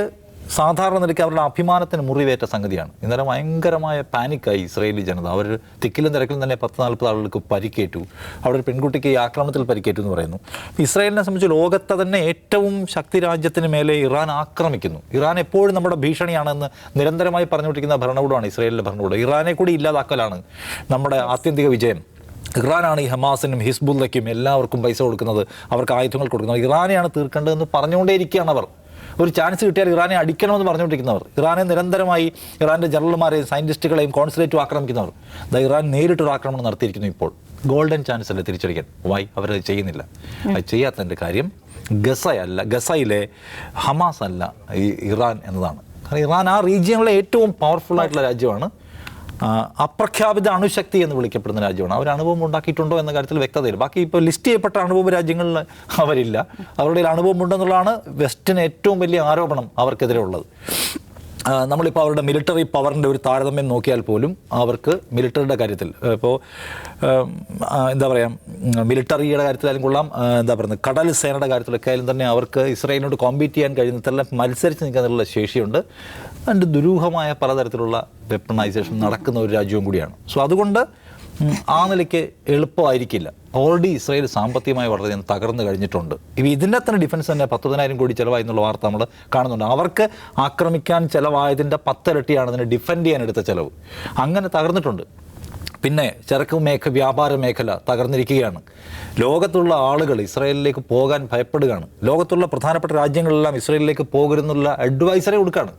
സാധാരണ നിലയ്ക്ക് അവരുടെ അഭിമാനത്തിന് മുറിവേറ്റ സംഗതിയാണ്. ഇന്നലെ ഭയങ്കരമായ പാനിക്കായി ഇസ്രായേലി ജനത. അവർ തിക്കിലും തിരക്കിലും തന്നെ 10-40 ആളുകൾക്ക് പരിക്കേറ്റു. അവിടെ ഒരു പെൺകുട്ടിക്ക് ഈ ആക്രമണത്തിൽ പരിക്കേറ്റു എന്ന് പറയുന്നു. ഇസ്രായേലിനെ സംബന്ധിച്ച് ലോകത്തെ തന്നെ ഏറ്റവും ശക്തി രാജ്യത്തിന് മേലെ ഇറാൻ ആക്രമിക്കുന്നു. ഇറാൻ എപ്പോഴും നമ്മുടെ ഭീഷണിയാണെന്ന് നിരന്തരമായി പറഞ്ഞുകൊണ്ടിരിക്കുന്ന ഭരണകൂടമാണ് ഇസ്രായേലിൻ്റെ ഭരണകൂടം. ഇറാനെ കൂടി ഇല്ലാതാക്കലാണ് നമ്മുടെ ആത്യന്തിക വിജയം. ഇറാനാണ് ഈ ഹമാസിനും ഹിസ്ബുള്ളയ്ക്കും എല്ലാവർക്കും പൈസ കൊടുക്കുന്നത്, അവർക്ക് ആയുധങ്ങൾ കൊടുക്കുന്നത്. ഇറാനെയാണ് തീർക്കേണ്ടതെന്ന് പറഞ്ഞുകൊണ്ടേയിരിക്കുകയാണ് അവർ. ഒരു ചാൻസ് കിട്ടിയാൽ ഇറാനെ അടിക്കണമെന്ന് പറഞ്ഞുകൊണ്ടിരിക്കുന്നവർ, ഇറാനെ നിരന്തരമായി ഇറാൻ്റെ ജനറൽമാരെയും സയൻറ്റിസ്റ്റുകളെയും കോൺസുലേറ്റും ആക്രമിക്കുന്നവർ. ഇറാൻ നേരിട്ടൊരു ആക്രമണം നടത്തിയിരിക്കുന്നു. ഇപ്പോൾ ഗോൾഡൻ ചാൻസ് അല്ലേ തിരിച്ചടിക്കാൻ. വൈ അവരത് ചെയ്യുന്നില്ല? അത് ചെയ്യാത്തതിൻ്റെ കാര്യം ഗസയിലെ ഹമാസ് അല്ല ഈ ഇറാൻ എന്നതാണ്. കാരണം ഇറാൻ ആ റീജിയനിലെ ഏറ്റവും പവർഫുൾ ആയിട്ടുള്ള രാജ്യമാണ്. അപ്രഖ്യാപിത അണുശക്തി എന്ന് വിളിക്കപ്പെടുന്ന രാജ്യമാണ്. അവർ അണുബോംബ് ഉണ്ടാക്കിയിട്ടുണ്ടോ എന്ന കാര്യത്തിൽ വ്യക്തതയില്ല. ബാക്കി ഇപ്പോൾ ലിസ്റ്റ് ചെയ്യപ്പെട്ട അണുബോംബ് രാജ്യങ്ങളിൽ അവരില്ല. അവരുടെ അണുബോംബ് ഉണ്ടെന്നുള്ളതാണ് വെസ്റ്റിന് ഏറ്റവും വലിയ ആരോപണം അവർക്കെതിരെ ഉള്ളത്. നമ്മളിപ്പോൾ അവരുടെ മിലിറ്ററി പവറിൻ്റെ ഒരു താരതമ്യം നോക്കിയാൽ പോലും അവർക്ക് മിലിറ്ററിയുടെ കാര്യത്തിൽ ഇപ്പോൾ എന്താ പറയുക, മിലിറ്ററിയുടെ കാര്യത്തിലായാലും കൊള്ളാം, എന്താ പറയുന്നത് കടൽ സേനയുടെ കാര്യത്തിലൊക്കെ ആയാലും തന്നെ അവർക്ക് ഇസ്രായേലിനോട് കോമ്പീറ്റ് ചെയ്യാൻ കഴിയുന്നതെല്ലാം മത്സരിച്ച് നിൽക്കാനുള്ള ശേഷിയുണ്ട്. അതിൻ്റെ ദുരൂഹമായ പലതരത്തിലുള്ള വെപ്പണൈസേഷൻ നടക്കുന്ന ഒരു രാജ്യവും കൂടിയാണ്. സോ അതുകൊണ്ട് ആ നിലയ്ക്ക് എളുപ്പമായിരിക്കില്ല. ഓൾറെഡി ഇസ്രായേൽ സാമ്പത്തികമായി വളരെയധികം തകർന്നു കഴിഞ്ഞിട്ടുണ്ട്. ഇതിൻ്റെ തന്നെ ഡിഫൻസ് തന്നെ 10,000 കോടി ചിലവായി എന്നുള്ള വാർത്ത നമ്മൾ കാണുന്നുണ്ട്. അവർക്ക് ആക്രമിക്കാൻ ചിലവായതിൻ്റെ 10 ഇരട്ടിയാണ് അതിനെ ഡിഫെൻഡ് ചെയ്യാൻ എടുത്ത ചിലവ്. അങ്ങനെ തകർന്നിട്ടുണ്ട്. പിന്നെ ചരക്ക് വ്യാപാര മേഖല തകർന്നിരിക്കുകയാണ്. ലോകത്തുള്ള ആളുകൾ ഇസ്രായേലിലേക്ക് പോകാൻ ഭയപ്പെടുകയാണ്. ലോകത്തുള്ള പ്രധാനപ്പെട്ട രാജ്യങ്ങളെല്ലാം ഇസ്രായേലിലേക്ക് പോകരുന്നുള്ള അഡ്വൈസറി കൊടുക്കുകയാണ്.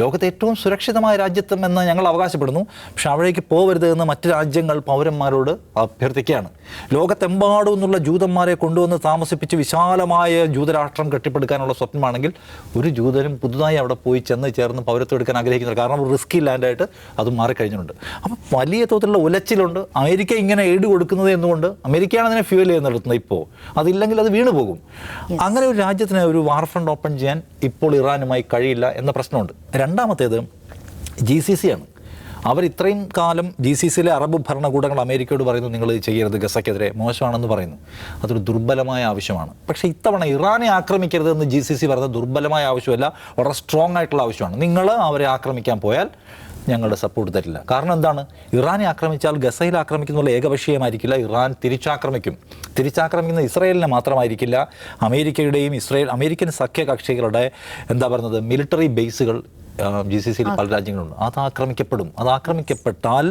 ലോകത്തെ ഏറ്റവും സുരക്ഷിതമായ രാജ്യത്വം എന്ന് ഞങ്ങൾ അവകാശപ്പെടുന്നു, പക്ഷെ അവിടേക്ക് പോകരുത് എന്ന് മറ്റ് രാജ്യങ്ങൾ പൗരന്മാരോട് അഭ്യർത്ഥിക്കുകയാണ്. ലോകത്തെമ്പാടും നിന്നുള്ള ജൂതന്മാരെ കൊണ്ടുവന്ന് താമസിപ്പിച്ച് വിശാലമായ ജൂതരാഷ്ട്രം കെട്ടിപ്പടുക്കാനുള്ള സ്വപ്നമാണെങ്കിൽ ഒരു ജൂതനും പുതുതായി അവിടെ പോയി ചെന്ന് ചേർന്ന് പൗരത്വം എടുക്കാൻ ആഗ്രഹിക്കുന്നില്ല. കാരണം റിസ്കി ലാൻഡായിട്ട് അത് മാറിക്കഴിഞ്ഞിട്ടുണ്ട്. അപ്പം വലിയ തോതിലുള്ള ഉലച്ചിലുണ്ട്. അമേരിക്ക ഇങ്ങനെ എയ്ഡ് കൊടുക്കുന്നത് എന്നുകൊണ്ട് അമേരിക്കയാണ് അതിനെ ഫ്യൂൽ ചെയ്ത് നടത്തുന്നത്. ഇപ്പോൾ അതില്ലെങ്കിൽ അത് വീണു പോകും. അങ്ങനെ ഒരു രാജ്യത്തിന് ഒരു വാർ ഫ്രണ്ട് ഓപ്പൺ ചെയ്യാൻ ഇപ്പോൾ ഇറാനുമായി കഴിയില്ല എന്ന പ്രശ്നമുണ്ട്. രണ്ടാമത്തേത് GCC ആണ്. അവർ ഇത്രയും കാലം GCCയിലെ അറബ് ഭരണകൂടങ്ങൾ അമേരിക്കയോട് പറയുന്നു, നിങ്ങൾ ചെയ്യരുത്, ഗസയ്ക്കെതിരെ മോശമാണെന്ന് പറയുന്നു. അതൊരു ദുർബലമായ ആവശ്യമാണ്. പക്ഷേ ഇത്തവണ ഇറാനെ ആക്രമിക്കരുതെന്ന് GCC പറയുന്നത് ദുർബലമായ ആവശ്യമല്ല, വളരെ സ്ട്രോങ് ആയിട്ടുള്ള ആവശ്യമാണ്. നിങ്ങൾ അവരെ ആക്രമിക്കാൻ പോയാൽ ഞങ്ങളുടെ സപ്പോർട്ട് തരില്ല. കാരണം എന്താണ്? ഇറാനെ ആക്രമിച്ചാൽ ഗസയിൽ ആക്രമിക്കുന്നുള്ള ഏകപക്ഷീയമായിരിക്കില്ല, ഇറാൻ തിരിച്ചാക്രമിക്കുന്ന ഇസ്രായേലിനെ മാത്രമായിരിക്കില്ല, അമേരിക്കയുടെയും അമേരിക്കൻ സഖ്യകക്ഷികളുടെ എന്താ പറയുന്നത് മിലിറ്ററി ബേസുകൾ GCCയിൽ പല രാജ്യങ്ങളുണ്ട്. അത് ആക്രമിക്കപ്പെട്ടാൽ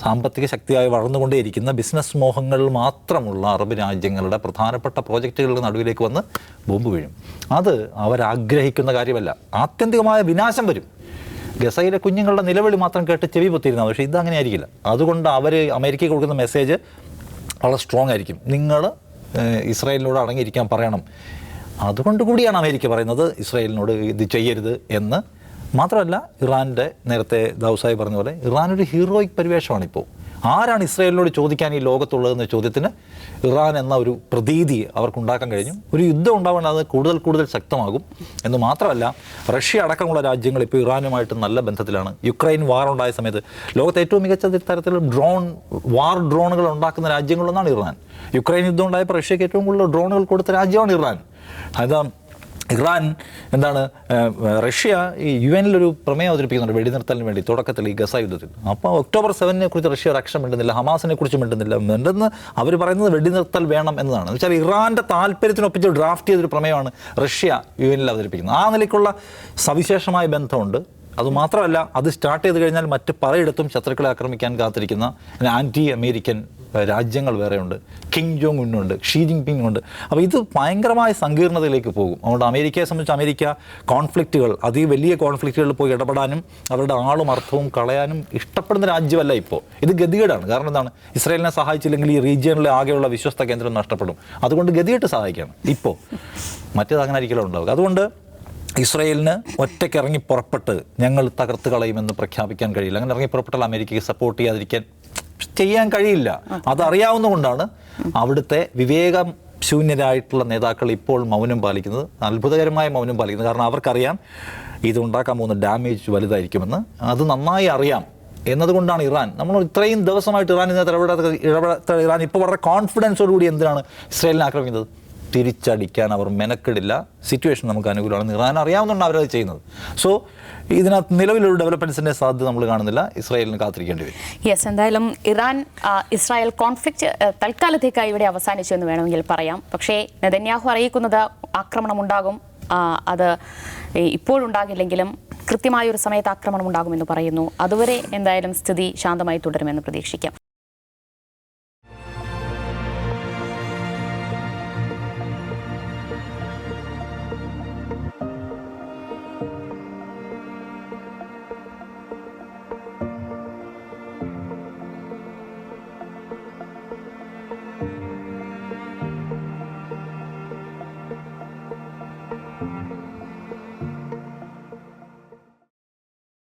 സാമ്പത്തിക ശക്തിയായി വളർന്നുകൊണ്ടേയിരിക്കുന്ന ബിസിനസ് മോഹങ്ങൾ മാത്രമുള്ള അറബ് രാജ്യങ്ങളുടെ പ്രധാനപ്പെട്ട പ്രോജക്റ്റുകളുടെ നടുവിലേക്ക് വന്ന് ബോംബ് വീഴും. അത് അവരാഗ്രഹിക്കുന്ന കാര്യമല്ല. ആത്യന്തികമായ വിനാശം വരും. ഗസയിലെ കുഞ്ഞുങ്ങളുടെ നിലവിളി മാത്രം കേട്ട് ചെവി പൊത്തിയിരുന്നത്. പക്ഷേ ഇതങ്ങനെ ആയിരിക്കില്ല. അതുകൊണ്ട് അവർ അമേരിക്കയ്ക്ക് കൊടുക്കുന്ന മെസ്സേജ് വളരെ സ്ട്രോങ് ആയിരിക്കും. നിങ്ങൾ ഇസ്രായേലിനോട് അടങ്ങിയിരിക്കാൻ പറയണം. അതുകൊണ്ട് കൂടിയാണ് അമേരിക്ക പറയുന്നത് ഇസ്രായേലിനോട് ഇത് ചെയ്യരുത് എന്ന്. മാത്രമല്ല, ഇറാൻ്റെ നേരത്തെ ദാവൂദ് പറഞ്ഞ പോലെ ഇറാൻ ഒരു ഹീറോയിക് പരിവേഷമാണിപ്പോൾ. ആരാണ് ഇസ്രായേലിനോട് ചോദിക്കാൻ ഈ ലോകത്തുള്ളതെന്ന ചോദ്യത്തിന് ഇറാൻ എന്ന ഒരു പ്രതീതി അവർക്കുണ്ടാക്കാൻ കഴിഞ്ഞു. ഒരു യുദ്ധം ഉണ്ടാവേണ്ട അത് കൂടുതൽ ശക്തമാകും എന്ന് മാത്രമല്ല, റഷ്യ അടക്കമുള്ള രാജ്യങ്ങൾ ഇപ്പോൾ ഇറാനുമായിട്ട് നല്ല ബന്ധത്തിലാണ്. യുക്രൈൻ വാർ ഉണ്ടായ സമയത്ത് ലോകത്തെ ഏറ്റവും മികച്ച തരത്തിൽ വാർ ഡ്രോണുകൾ ഉണ്ടാക്കുന്ന രാജ്യങ്ങളൊന്നാണ് ഇറാൻ. യുക്രൈൻ യുദ്ധം ഉണ്ടായപ്പോൾ റഷ്യക്ക് ഏറ്റവും കൂടുതൽ ഡ്രോണുകൾ കൊടുത്ത രാജ്യമാണ് ഇറാൻ. ഇറാൻ റഷ്യ ഈ UN-ലൊരു പ്രമേയം അവതരിപ്പിക്കുന്നുണ്ട് വെടിനിർത്തലിന് വേണ്ടി തുടക്കത്തിൽ ഈ ഗസ യുദ്ധത്തിൽ. അപ്പോൾ October 7-നെ കുറിച്ച് റഷ്യ ഒരു അക്ഷരം മിണ്ടുന്നില്ല, ഹമാസിനെ കുറിച്ച് മിണ്ടുന്നില്ല. മിണ്ടെന്ന് അവർ പറയുന്നത് വെടിനിർത്തൽ വേണം എന്നതാണ്. എന്ന് വെച്ചാൽ ഇറാൻ്റെ താല്പര്യത്തിനൊപ്പിച്ച് ഡ്രാഫ്റ്റ് ചെയ്തൊരു പ്രമേയമാണ് റഷ്യ UN-ൽ അവതരിപ്പിക്കുന്നത്. ആ നിലയ്ക്കുള്ള സവിശേഷമായ ബന്ധമുണ്ട്. അതുമാത്രമല്ല, അത് സ്റ്റാർട്ട് ചെയ്ത് കഴിഞ്ഞാൽ മറ്റ് പലയിടത്തും ശത്രുക്കളെ ആക്രമിക്കാൻ കാത്തിരിക്കുന്ന ആൻറ്റി അമേരിക്കൻ രാജ്യങ്ങൾ വേറെയുണ്ട്. കിം ജോങ് ഉന്നുണ്ട്, ഷീ ജിൻപിങ് ഉണ്ട്. അപ്പോൾ ഇത് ഭയങ്കരമായ സങ്കീർണതയിലേക്ക് പോകും. അതുകൊണ്ട് അമേരിക്കയെ സംബന്ധിച്ച് അമേരിക്ക കോൺഫ്ലിക്റ്റുകൾ, വലിയ കോൺഫ്ലിക്റ്റുകളിൽ പോയി ഇടപെടാനും അവരുടെ ആളും അർത്ഥവും കളയാനും ഇഷ്ടപ്പെടുന്ന രാജ്യമല്ല ഇപ്പോൾ. ഇത് ഗതികേടാണ്. കാരണം എന്താണ്, ഇസ്രായേലിനെ സഹായിച്ചില്ലെങ്കിൽ ഈ റീജിയനിലെ ആകെയുള്ള വിശ്വസ്ത കേന്ദ്രം നഷ്ടപ്പെടും. അതുകൊണ്ട് ഗതികെട്ട് സഹായിക്കണം ഇപ്പോൾ. മറ്റേത് അങ്ങനെ ആയിരിക്കലും ഉണ്ടാവുക. അതുകൊണ്ട് ഇസ്രായേലിന് ഒറ്റയ്ക്ക് ഇറങ്ങി പുറപ്പെട്ട് ഞങ്ങൾ തകർത്ത് കളയുമെന്ന് പ്രഖ്യാപിക്കാൻ കഴിയില്ല. അങ്ങനെ ഇറങ്ങി പുറപ്പെട്ടാൽ അമേരിക്കയ്ക്ക് സപ്പോർട്ട് ചെയ്യാൻ കഴിയില്ല. അതറിയാവുന്നതുകൊണ്ടാണ് അവിടുത്തെ വിവേകം ശൂന്യരായിട്ടുള്ള നേതാക്കൾ ഇപ്പോൾ മൗനം പാലിക്കുന്നത്, അത്ഭുതകരമായ മൗനം പാലിക്കുന്നത്. കാരണം അവർക്കറിയാം ഇതുണ്ടാക്കാൻ പോകുന്ന ഡാമേജ് വലുതായിരിക്കുമെന്ന്. അത് നന്നായി അറിയാം എന്നതുകൊണ്ടാണ് നമ്മൾ ഇത്രയും ദിവസമായിട്ട് ഇറാൻ ഇടപെടാത്ത ഇറാൻ ഇപ്പോൾ വളരെ കോൺഫിഡൻസോടുകൂടി എന്തിനാണ് ഇസ്രായേലിനെ ആക്രമിക്കുന്നത്? തിരിച്ചടിക്കാൻ അവർ മെനക്കെടില്ല. സിറ്റുവേഷൻ നമുക്ക് അനുകൂലമാണെന്ന് ഇറാൻ അറിയാവുന്നതുകൊണ്ട് അവരത് ചെയ്യുന്നത്. സോ ഇതിനകത്ത് നിലവിലൊരു ഡെവലപ്മെൻറ്റ്സിൻ്റെ സാധ്യത നമ്മൾ കാണുന്നില്ല. ഇസ്രായേലിന് കാത്തിരിക്കേണ്ടി വരും. യെസ്, എന്തായാലും ഇറാൻ ഇസ്രായേൽ കോൺഫ്ലിക്റ്റ് തൽക്കാലത്തേക്കായി ഇവിടെ അവസാനിച്ചു എന്ന് വേണമെങ്കിൽ പറയാം. പക്ഷേ നെതന്യാഹു അറിയിക്കുന്നത് ആക്രമണം ഉണ്ടാകും, അത് ഇപ്പോഴുണ്ടാകില്ലെങ്കിലും കൃത്യമായ ഒരു സമയത്ത് ആക്രമണം ഉണ്ടാകുമെന്ന് പറയുന്നു. അതുവരെ എന്തായാലും സ്ഥിതി ശാന്തമായി തുടരുമെന്ന് പ്രതീക്ഷിക്കാം.